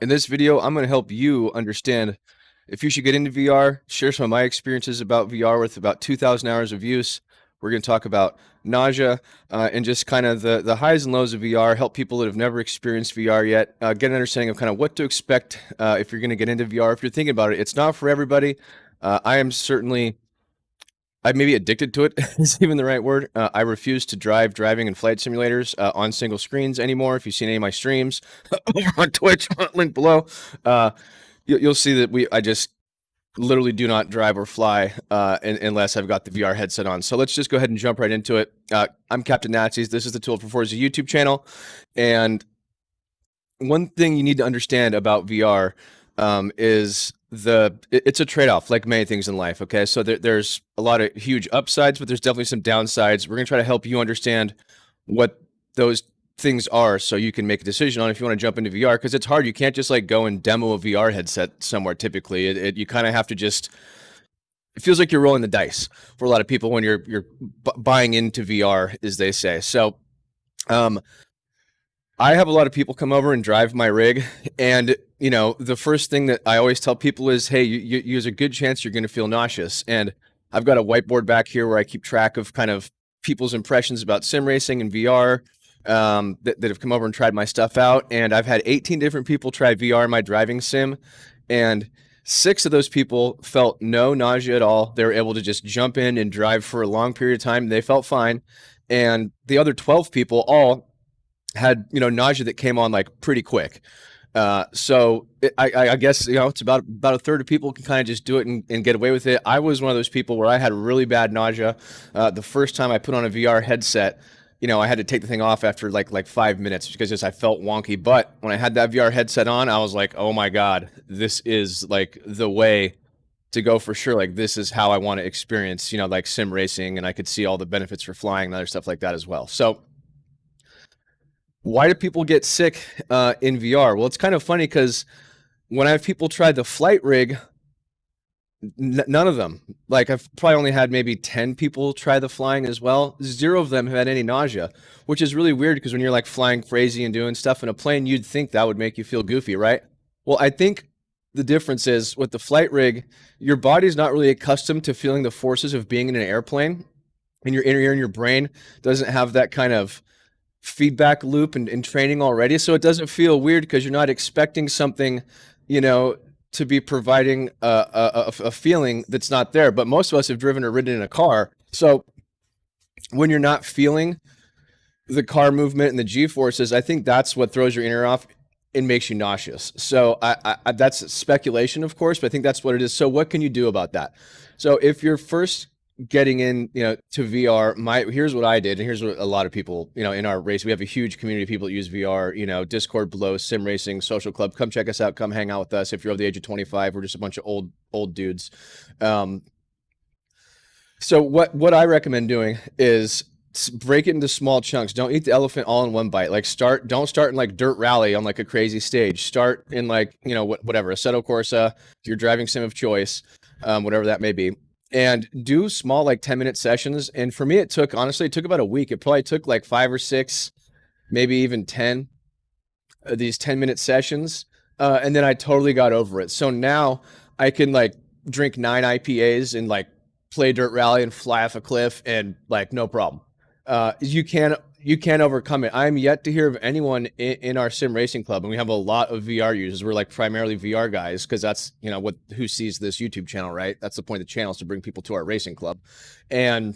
In this video, I'm going to help you understand if you should get into VR, share some of my experiences about VR with about 2,000 hours of use. We're going to talk about nausea and just kind of the highs and lows of VR, help people that have never experienced VR yet, get an understanding of kind of what to expect if you're going to get into VR. If you're thinking about it, it's not for everybody. I may be addicted to it, is even the right word. I refuse to drive driving and flight simulators on single screens anymore. If you've seen any of my streams over on Twitch, link below, you'll see that I just literally do not drive or fly unless I've got the VR headset on. So let's just go ahead and jump right into it. I'm Captain Nazis. This is the Tool for Forza YouTube channel. And one thing you need to understand about VR is it's a trade-off, like many things in life. Okay, so there's a lot of huge upsides, but there's definitely some downsides. We're gonna try to help you understand what those things are, so you can make a decision on if you want to jump into VR. Because it's hard. You can't just like go and demo a VR headset somewhere. Typically, you kind of have to just. It feels like you're rolling the dice for a lot of people when you're buying into VR, as they say. So, I have a lot of people come over and drive my rig, and you know, the first thing that I always tell people is, hey, there's a good chance you're going to feel nauseous. And I've got a whiteboard back here where I keep track of kind of people's impressions about sim racing and VR that have come over and tried my stuff out. And I've had 18 different people try VR in my driving sim, and 6 of those people felt no nausea at all. They were able to just jump in and drive for a long period of time. They felt fine. And the other 12 people all had, you know, nausea that came on like pretty quick. I guess, you know, it's about a third of people can kind of just do it and get away with it. I was one of those people where I had really bad nausea. The first time I put on a VR headset, you know, I had to take the thing off after like 5 minutes because just I felt wonky. But when I had that VR headset on, I was like, oh my God, this is like the way to go for sure. Like, this is how I want to experience, you know, like sim racing, and I could see all the benefits for flying and other stuff like that as well. So why do people get sick in VR? Well, it's kind of funny because when I have people try the flight rig, none of them, like I've probably only had maybe 10 people try the flying as well. 0 of them have had any nausea, which is really weird because when you're like flying crazy and doing stuff in a plane, you'd think that would make you feel goofy, right? Well, I think the difference is with the flight rig, your body's not really accustomed to feeling the forces of being in an airplane, and your inner ear and your brain doesn't have that kind of feedback loop and training already. So it doesn't feel weird because you're not expecting something, you know, to be providing a feeling that's not there. But most of us have driven or ridden in a car. So when you're not feeling the car movement and the G-forces, I think that's what throws your inner off and makes you nauseous. So that's speculation, of course, but I think that's what it is. So what can you do about that? So if you're first getting in, you know, to VR, here's what I did, and here's what a lot of people, you know, in our race, we have a huge community of people that use VR, you know, Discord below, Sim Racing, Social Club. Come check us out. Come hang out with us. If you're over the age of 25, we're just a bunch of old dudes. So what I recommend doing is break it into small chunks. Don't eat the elephant all in one bite. Like don't start in like dirt rally on like a crazy stage. Start in like, you know, whatever, Assetto Corsa, your driving sim of choice, whatever that may be. And do small, like 10-minute sessions. And for me, it took about a week. It probably took like 5 or 6, maybe even 10 of these 10-minute sessions. And then I totally got over it. So now I can like drink 9 IPAs and like play dirt rally and fly off a cliff and like no problem. You can't overcome it. I'm yet to hear of anyone in our sim racing club, and we have a lot of VR users. We're like primarily VR guys because that's, you know, who sees this YouTube channel, right? That's the point of the channel, is to bring people to our racing club, and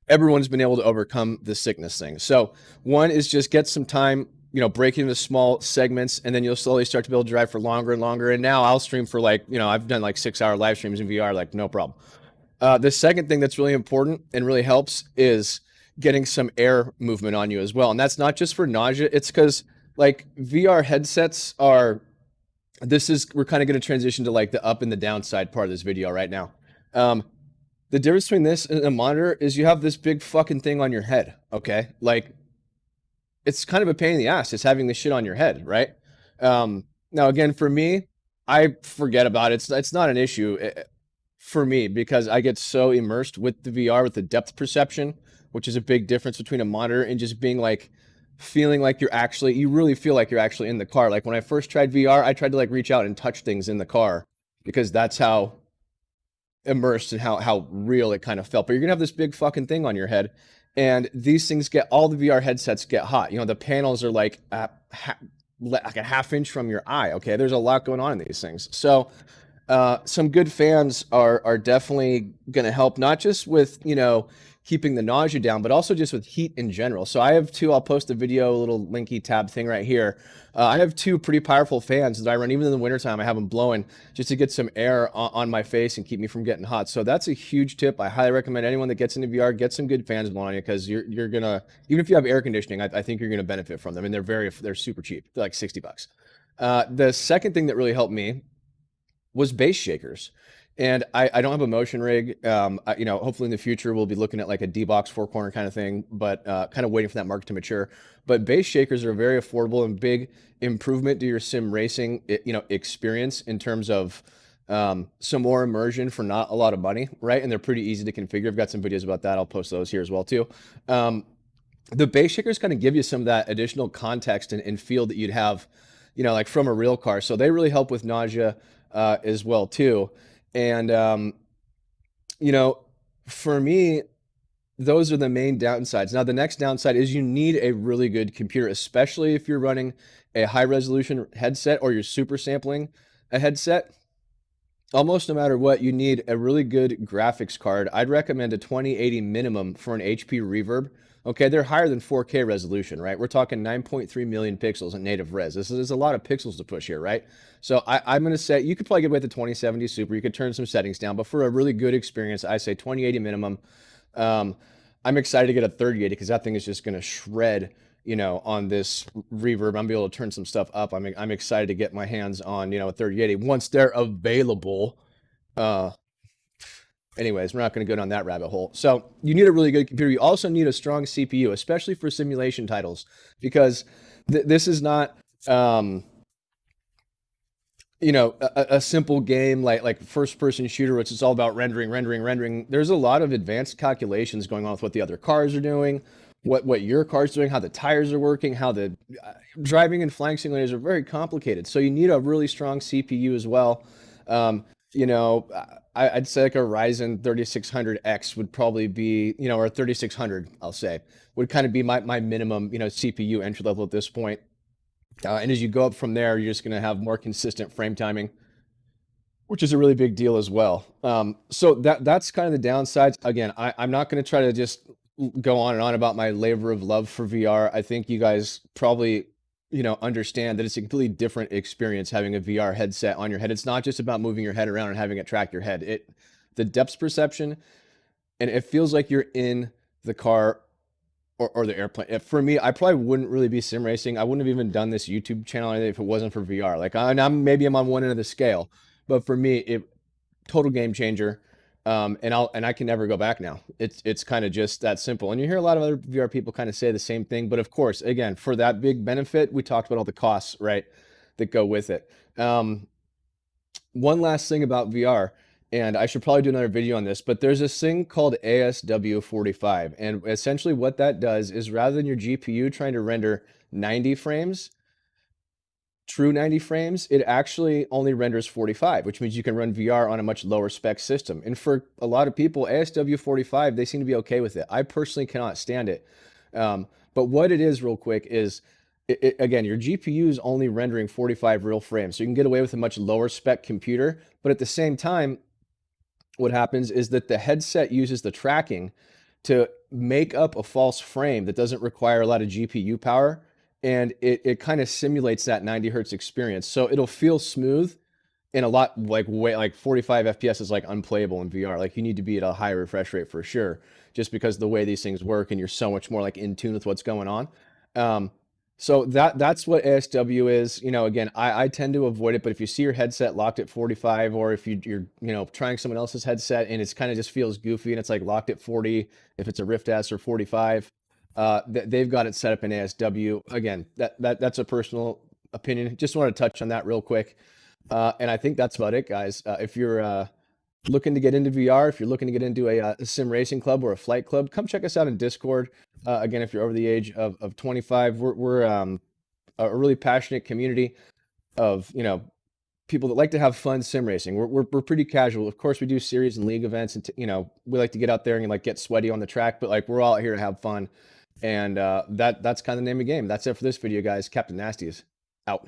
everyone's been able to overcome the sickness thing. So one is just get some time, you know, break into small segments, and then you'll slowly start to be able to drive for longer and longer. And now I'll stream for like, you know, I've done like 6-hour live streams in VR, like no problem. The second thing that's really important and really helps is getting some air movement on you as well. And that's not just for nausea. It's because like VR headsets we're kind of going to transition to like the up and the downside part of this video right now. The difference between this and a monitor is you have this big fucking thing on your head. Okay. Like, it's kind of a pain in the ass. It's having this shit on your head. Right. Now again, for me, I forget about it. It's not an issue for me because I get so immersed with the VR, with the depth perception, which is a big difference between a monitor and just being like feeling like you really feel like you're actually in the car. Like when I first tried VR, I tried to like reach out and touch things in the car because that's how immersed and how real it kind of felt. But you're gonna have this big fucking thing on your head, and these things get all the VR headsets get hot. You know, the panels are like like a half inch from your eye. Okay, there's a lot going on in these things. So some good fans are definitely going to help, not just with, you know, keeping the nausea down, but also just with heat in general. So I have two, I'll post a video, a little linky tab thing right here. I have two pretty powerful fans that I run even in the wintertime. I have them blowing just to get some air on my face and keep me from getting hot. So that's a huge tip. I highly recommend anyone that gets into VR, get some good fans blowing on you, because you're going to, even if you have air conditioning, I think you're going to benefit from them. And they're super cheap. They're like $60. The second thing that really helped me was bass shakers. And I don't have a motion rig. You know, hopefully in the future we'll be looking at like a D-box four corner kind of thing, but kind of waiting for that market to mature. But bass shakers are very affordable and big improvement to your sim racing, you know, experience in terms of some more immersion for not a lot of money, right? And they're pretty easy to configure. I've got some videos about that. I'll post those here as well too. The bass shakers kind of give you some of that additional context and feel that you'd have, you know, like from a real car. So they really help with nausea as well too. And you know, for me, those are the main downsides. Now, the next downside is you need a really good computer, especially if you're running a high resolution headset or you're super sampling a headset. Almost no matter what, you need a really good graphics card. I'd recommend a 2080 minimum for an HP Reverb. Okay, they're higher than 4K resolution, right? We're talking 9.3 million pixels in native res. This is a lot of pixels to push here, right? So I'm going to say you could probably get away with the 2070 Super. You could turn some settings down, but for a really good experience, I say 2080 minimum. I'm excited to get a 3080 because that thing is just going to shred, you know, on this Reverb. I'm gonna be able to turn some stuff up. I'm excited to get my hands on, you know, a 3080 once they're available. Uh, Anyways, we're not going to go down that rabbit hole. So you need a really good computer. You also need a strong CPU, especially for simulation titles, because this is not, you know, a simple game like first person shooter, which is all about rendering. There's a lot of advanced calculations going on with what the other cars are doing, what your car's doing, how the tires are working, how the driving and flying simulators are very complicated. So you need a really strong CPU as well. You know, I'd say like a Ryzen 3600X would probably be, you know, or 3600, I'll say, would kind of be my minimum, you know, CPU entry level at this point. And as you go up from there, you're just going to have more consistent frame timing, which is a really big deal as well. So that's kind of the downsides. Again, I'm not going to try to just go on and on about my labor of love for VR. I think you guys probably, you know, understand that it's a completely different experience having a VR headset on your head. It's not just about moving your head around and having it track your head. The depth perception, and it feels like you're in the car or the airplane. For me, I probably wouldn't really be sim racing. I wouldn't have even done this YouTube channel if it wasn't for VR. Like maybe I'm on one end of the scale, but for me, it total game changer. And I can never go back now. It's kind of just that simple. And you hear a lot of other VR people kind of say the same thing, but of course, again, for that big benefit, we talked about all the costs, right, that go with it. One last thing about VR, and I should probably do another video on this, but there's this thing called ASW45. And essentially what that does is rather than your GPU trying to render 90 frames, true 90 frames, it actually only renders 45, which means you can run VR on a much lower spec system. And for a lot of people, ASW45, they seem to be okay with it. I personally cannot stand it. But what it is, real quick, is again, your GPU is only rendering 45 real frames. So you can get away with a much lower spec computer. But at the same time, what happens is that the headset uses the tracking to make up a false frame that doesn't require a lot of GPU power. And it kind of simulates that 90 hertz experience. So it'll feel smooth and a lot like 45 FPS is like unplayable in VR. Like you need to be at a higher refresh rate for sure, just because the way these things work and you're so much more like in tune with what's going on. So that's what ASW is. You know, again, I tend to avoid it, but if you see your headset locked at 45, or if you're you know trying someone else's headset and it's kind of just feels goofy and it's like locked at 40, if it's a Rift S or 45, they've got it set up in ASW. Again, that's a personal opinion. Just want to touch on that real quick. And I think that's about it, guys. If you're looking to get into VR, if you're looking to get into a sim racing club or a flight club, come check us out in Discord. Again, if you're over the age of 25, we're a really passionate community of, you know, people that like to have fun sim racing. We're pretty casual. Of course, we do series and league events, and you know, we like to get out there and like get sweaty on the track. But like, we're all out here to have fun, and that's kind of the name of the game. That's it for this video, guys. Captain Nasty is out.